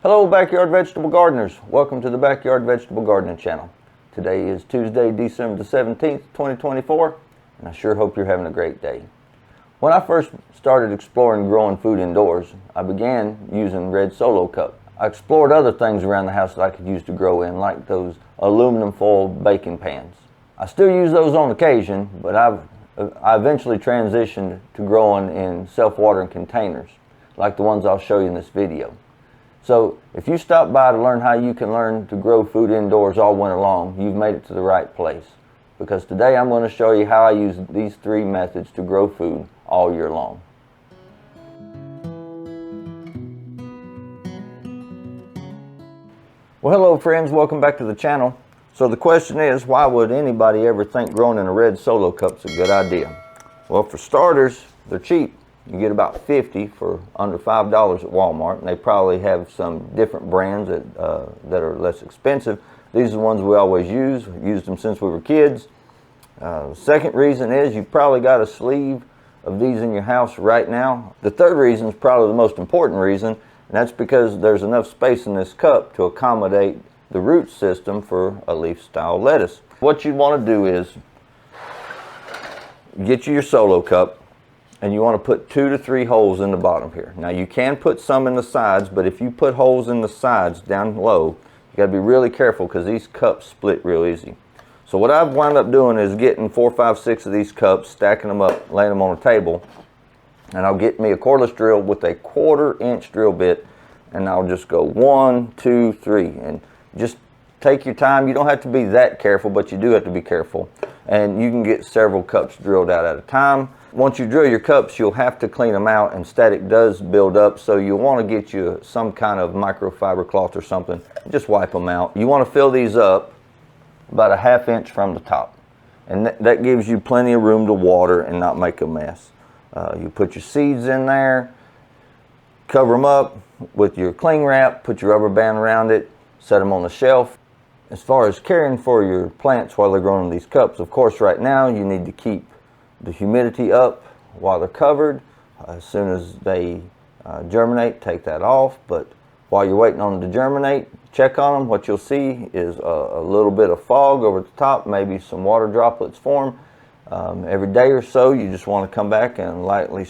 Hello backyard vegetable gardeners, welcome to the Backyard Vegetable Gardening channel. Today is Tuesday, December the 17th, 2024, and I sure hope you're having a great day. When I first started exploring growing food indoors, I began using red Solo cup. I explored other things around the house that I could use to grow in, like those aluminum foil baking pans. I still use those on occasion, but I eventually transitioned to growing in self-watering containers, like the ones I'll show you in this video. So if you stop by to learn how you can learn to grow food indoors all winter long, you've made it to the right place. Because today I'm going to show you how I use these three methods to grow food all year long. Well, hello friends, welcome back to the channel. So the question is, why would anybody ever think growing in a red Solo cup's a good idea? Well, for starters, they're cheap. You get about 50 for under $5 at Walmart, and they probably have some different brands that are less expensive. These are the ones we always use. We've used them since we were kids. Second reason is you probably got a sleeve of these in your house right now. The third reason is probably the most important reason, and that's because there's enough space in this cup to accommodate the root system for a leaf-style lettuce. What you want to do is get you your Solo cup, and you want to put 2 to 3 holes in the bottom here. Now you can put some in the sides, but if you put holes in the sides down low, you got to be really careful because these cups split real easy. So what I've wound up doing is getting 4, 5, 6 of these cups, stacking them up, laying them on a table, and I'll get me a cordless drill with a 1/4 inch drill bit, and I'll just go 1, 2, 3, and just take your time. You don't have to be that careful, but you do have to be careful, and you can get several cups drilled out at a time. Once you drill your cups, you'll have to clean them out, and static does build up, so you'll want to get you some kind of microfiber cloth or something. Just wipe them out. You want to fill these up about a 1/2 inch from the top, and that gives you plenty of room to water and not make a mess. You put your seeds in there, cover them up with your cling wrap, put your rubber band around it, set them on the shelf. As far as caring for your plants while they're growing in these cups, of course right now you need to keep the humidity up while they're covered. As soon as they germinate, take that off. But while you're waiting on them to germinate, check on them. What you'll see is a little bit of fog over the top, maybe some water droplets form. Every day or so, you just want to come back and lightly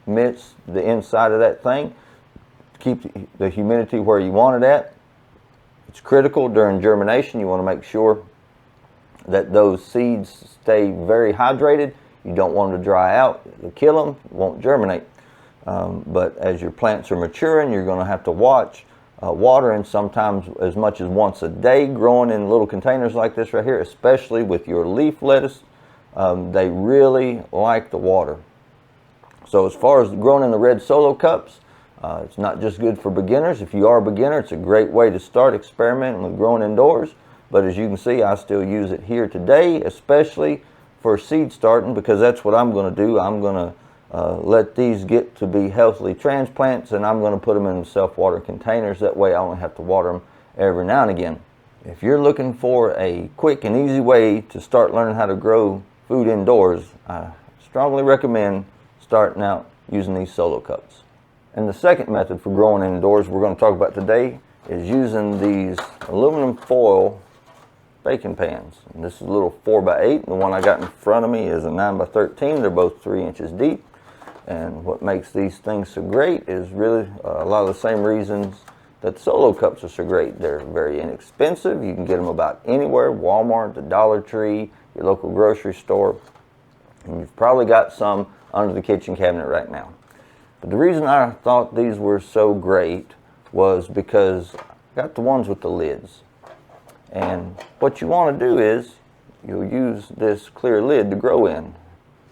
mix the inside of that thing. Keep the humidity where you want it at. It's critical during germination. You want to make sure that those seeds stay very hydrated. You don't want them to dry out. It'll kill them. It won't germinate. But as your plants are maturing, you're going to have to watch watering sometimes as much as once a day, growing in little containers like this right here, especially with your leaf lettuce. They really like the water. So as far as growing in the red Solo cups, it's not just good for beginners. If you are a beginner, it's a great way to start experimenting with growing indoors. But as you can see, I still use it here today, especially for seed starting, because that's what I'm going to do. I'm going to let these get to be healthy transplants, and I'm going to put them in self-watering containers. That way I only have to water them every now and again. If you're looking for a quick and easy way to start learning how to grow food indoors, I strongly recommend starting out using these Solo cups. And the second method for growing indoors we're going to talk about today is using these aluminum foil baking pans. And this is a little 4x8. The one I got in front of me is a 9x13. They're both 3 inches deep. And what makes these things so great is really a lot of the same reasons that Solo cups are so great. They're very inexpensive. You can get them about anywhere, Walmart, the Dollar Tree, your local grocery store. And you've probably got some under the kitchen cabinet right now. But the reason I thought these were so great was because I got the ones with the lids. And what you want to do is you'll use this clear lid to grow in.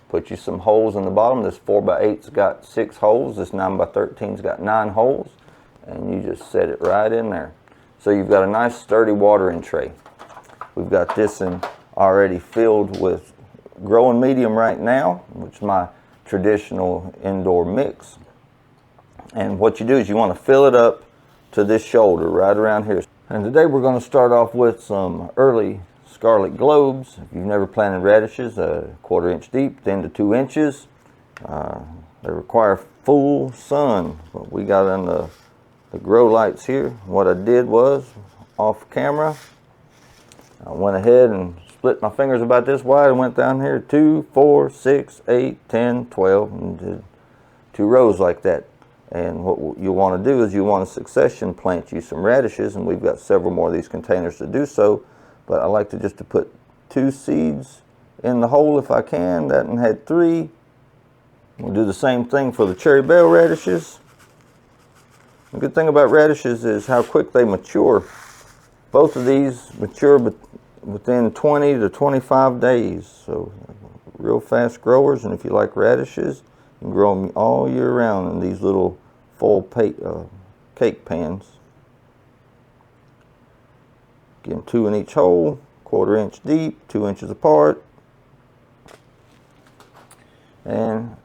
Put you some holes in the bottom. This 4x8's got 6 holes. This 9x13's got 9 holes. And you just set it right in there. So you've got a nice sturdy watering tray. We've got this in already filled with growing medium right now, which is my traditional indoor mix. And what you do is you want to fill it up to this shoulder right around here. And today we're going to start off with some early scarlet globes. If you've never planted radishes, 1/4 inch deep, 10 to 2 inches. They require full sun, but we got in the the grow lights here. What I did was, off camera, I went ahead and split my fingers about this wide and went down here 2, 4, 6, 8, 10, 12, and did 2 rows like that. And what you want to do is you want to succession plant you some radishes, and we've got several more of these containers to do so, but I like to just to put 2 seeds in the hole if I can. That one had 3. We'll do the same thing for the cherry bell radishes. The good thing about radishes is how quick they mature. Both of these mature within 20 to 25 days, so real fast growers. And if you like radishes, you can grow them all year round in these little full cake pans. Get them 2 in each hole, 1/4 inch deep, 2 inches apart, and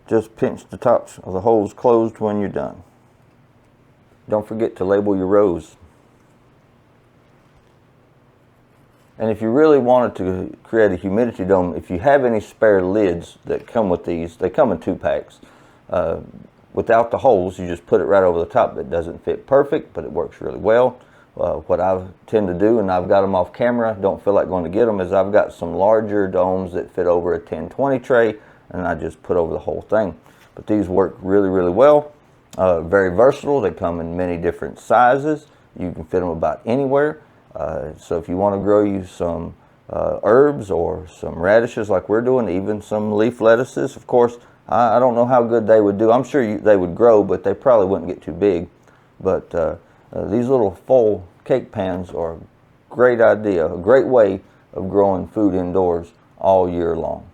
just pinch the tops of the holes closed when you're done. Don't forget to label your rows. And if you really wanted to create a humidity dome, if you have any spare lids that come with these, they come in 2 packs. Without the holes, you just put it right over the top. That doesn't fit perfect, but it works really well. What I tend to do, and I've got them off camera, don't feel like going to get them, is I've got some larger domes that fit over a 1020 tray, and I just put over the whole thing. But these work really, really well. Very versatile. They come in many different sizes. You can fit them about anywhere. So if you want to grow you some herbs or some radishes like we're doing, even some leaf lettuces, of course, I don't know how good they would do. I'm sure they would grow, but they probably wouldn't get too big. But these little full cake pans are a great idea, a great way of growing food indoors all year long.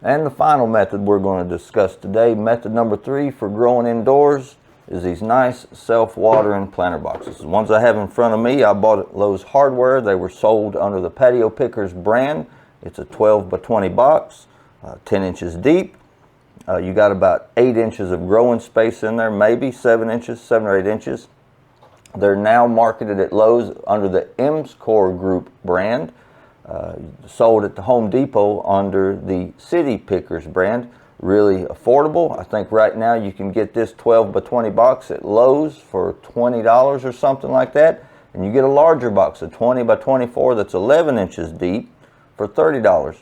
And the final method we're going to discuss today, method number 3 for growing indoors, is these nice self-watering planter boxes. The ones I have in front of me, I bought at Lowe's Hardware. They were sold under the Patio Pickers brand. It's a 12 by 20 box, 10 inches deep. You got about 8 inches of growing space in there, maybe 7 inches, 7 or 8 inches. They're now marketed at Lowe's under the Core Group brand, sold at the Home Depot under the City Pickers brand. Really affordable. I think right now you can get this 12 by 20 box at Lowe's for $20 or something like that, and you get a larger box, a 20 by 24 that's 11 inches deep, for $30.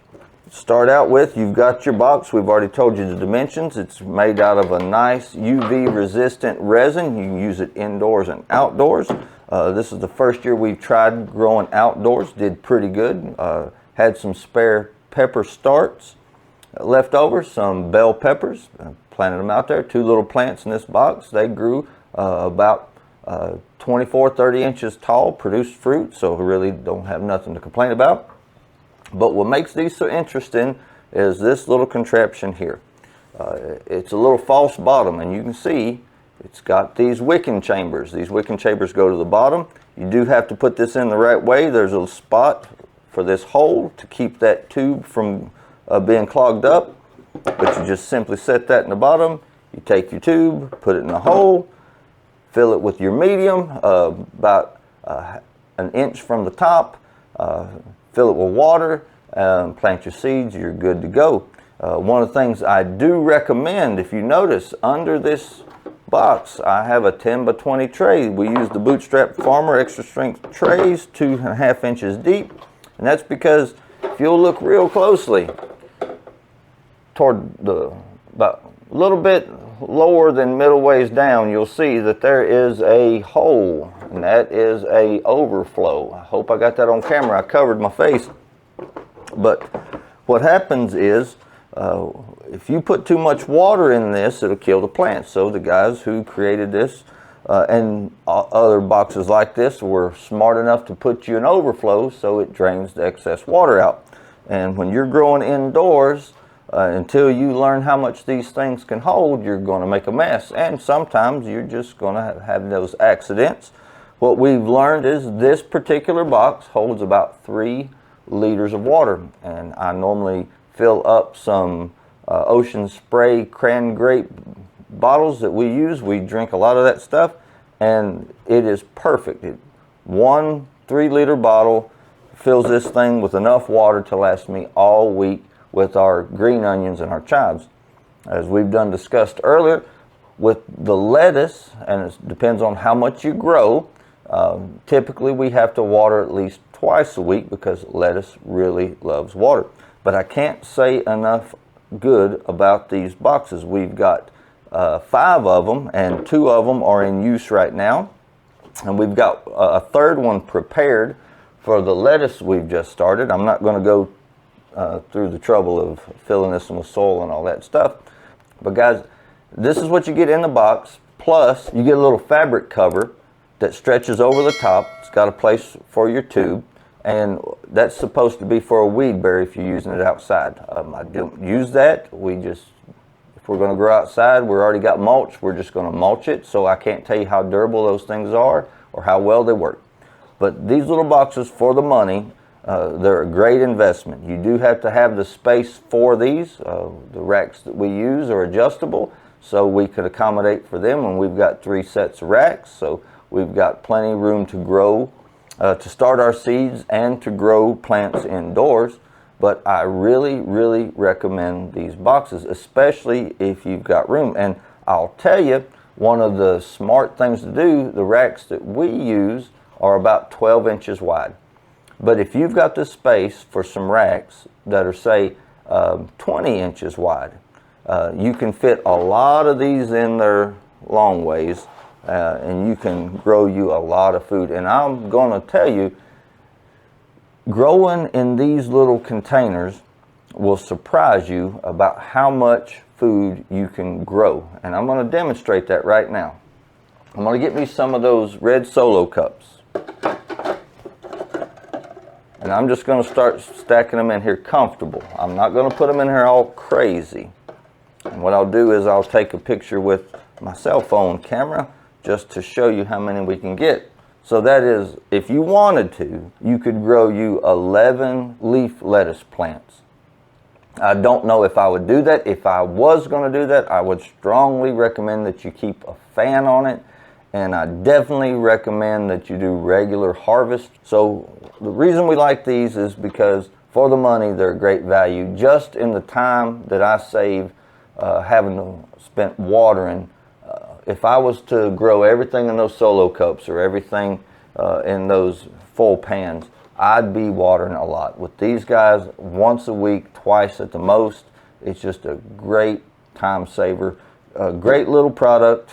Start out with, you've got your box. We've already told you the dimensions. It's made out of a nice UV resistant resin. You can use it indoors and outdoors. This is the first year we've tried growing outdoors. Did pretty good. Had some spare pepper starts left over, some bell peppers, planted them out there. 2 little plants in this box. They grew about 24, 30 inches tall, produced fruit, so we really don't have nothing to complain about. But what makes these so interesting is this little contraption here. It's a little false bottom, and you can see it's got these wicking chambers. These wicking chambers go to the bottom. You do have to put this in the right way. There's a spot for this hole to keep that tube from being clogged up, but you just simply set that in the bottom. You take your tube, put it in the hole, fill it with your medium, about an inch from the top, fill it with water, plant your seeds, you're good to go. One of the things I do recommend, if you notice, under this box I have a 10 by 20 tray. We use the Bootstrap Farmer extra strength trays, 2.5 inches deep, and that's because if you'll look real closely toward about a little bit lower than middle ways down, you'll see that there is a hole, and that is a overflow. I hope I got that on camera. I covered my face. But what happens is if you put too much water in this, it'll kill the plants. So the guys who created this and other boxes like this were smart enough to put you an overflow so it drains the excess water out. And when you're growing indoors, until you learn how much these things can hold, you're going to make a mess, and sometimes you're just going to have those accidents. What we've learned is this particular box holds about 3 liters of water, and I normally fill up some Ocean Spray cran grape bottles that we use. We drink a lot of that stuff, and it is perfect. One 3-liter bottle fills this thing with enough water to last me all week with our green onions and our chives. As we've discussed earlier, with the lettuce, and it depends on how much you grow, typically we have to water at least twice a week because lettuce really loves water. But I can't say enough good about these boxes. We've got 5 of them, and 2 of them are in use right now. And we've got a third one prepared for the lettuce we've just started. I'm not going to go through the trouble of filling this with soil and all that stuff. But guys, this is what you get in the box. Plus, you get a little fabric cover that stretches over the top. It's got a place for your tube. And that's supposed to be for a weed barrier if you're using it outside. I don't use that. If we're going to grow outside, we've already got mulch. We're just going to mulch it. So I can't tell you how durable those things are or how well they work. But these little boxes, for the money, they're a great investment. You do have to have the space for these. The racks that we use are adjustable, so we could accommodate for them. And we've got 3 sets of racks, so we've got plenty of room to grow, to start our seeds and to grow plants indoors. But I really, really recommend these boxes, especially if you've got room. And I'll tell you, one of the smart things to do, the racks that we use are about 12 inches wide. But if you've got the space for some racks that are, say, 20 inches wide, you can fit a lot of these in there long ways, and you can grow you a lot of food. And I'm going to tell you, growing in these little containers will surprise you about how much food you can grow. And I'm going to demonstrate that right now. I'm going to get me some of those red Solo cups. And I'm just going to start stacking them in here comfortable. I'm not going to put them in here all crazy. And what I'll do is I'll take a picture with my cell phone camera just to show you how many we can get. So that is, if you wanted to, you could grow you 11 leaf lettuce plants. I don't know if I would do that. If I was going to do that, I would strongly recommend that you keep a fan on it. And I definitely recommend that you do regular harvest. So the reason we like these is because for the money, they're great value. Just in the time that I save having to spend watering, if I was to grow everything in those Solo cups or everything in those full pans, I'd be watering a lot. With these guys, once a week, twice at the most, it's just a great time saver. A great little product.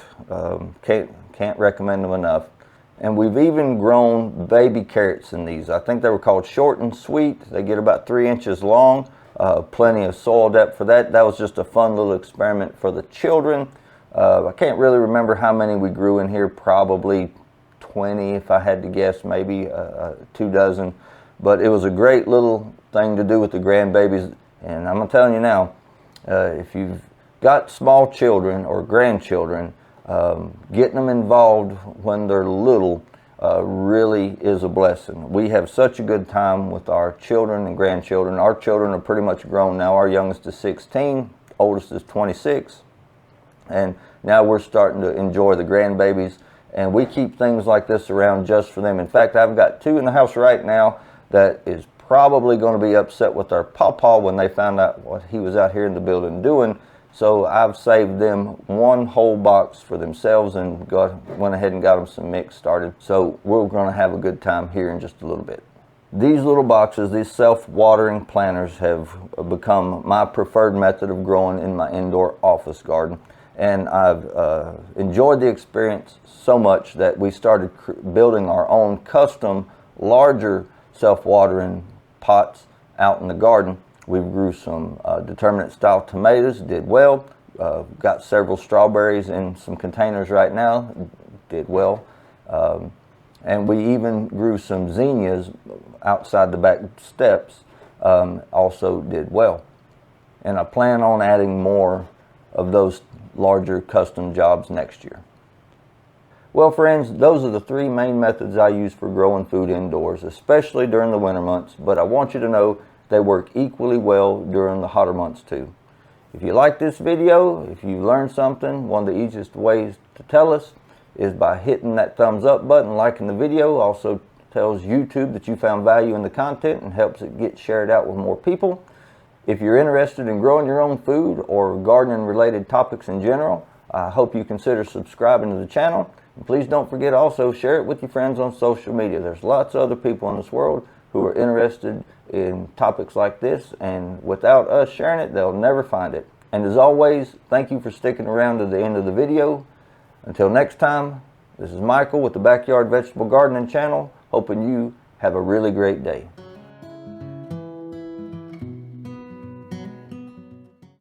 Can't recommend them enough. And we've even grown baby carrots in these. I think they were called short and sweet. They get about 3 inches long. Plenty of soil depth for that. That was just a fun little experiment for the children. I can't really remember how many we grew in here. Probably 20 if I had to guess, maybe 2 dozen. But it was a great little thing to do with the grandbabies. And I'm telling you now, if you've got small children or grandchildren, getting them involved when they're little really is a blessing. We have such a good time with our children and grandchildren. Our children are pretty much grown now. Our youngest is 16, oldest is 26. And now we're starting to enjoy the grandbabies. And we keep things like this around just for them. In fact, I've got 2 in the house right now that is probably going to be upset with our pawpaw when they found out what he was out here in the building doing. So I've saved them 1 whole box for themselves and went ahead and got them some mix started. So we're going to have a good time here in just a little bit. These little boxes, these self-watering planters, have become my preferred method of growing in my indoor office garden. And I've enjoyed the experience so much that we started building our own custom, larger self-watering pots out in the garden. We grew some determinate style tomatoes, did well. Got several strawberries in some containers right now, did well. And we even grew some zinnias outside the back steps, also did well. And I plan on adding more of those larger custom jobs next year. Well, friends, those are the 3 main methods I use for growing food indoors, especially during the winter months. But I want you to know they work equally well during the hotter months too. If you like this video, if you learned something, one of the easiest ways to tell us is by hitting that thumbs up button, liking the video. Also tells YouTube that you found value in the content and helps it get shared out with more people. If you're interested in growing your own food or gardening related topics in general, I hope you consider subscribing to the channel. And please don't forget also share it with your friends on social media. There's lots of other people in this world who are interested in topics like this, and without us sharing it, they'll never find it. And as always, thank you for sticking around to the end of the video. Until next time, this is Michael with the Backyard Vegetable Gardening channel, hoping you have a really great day.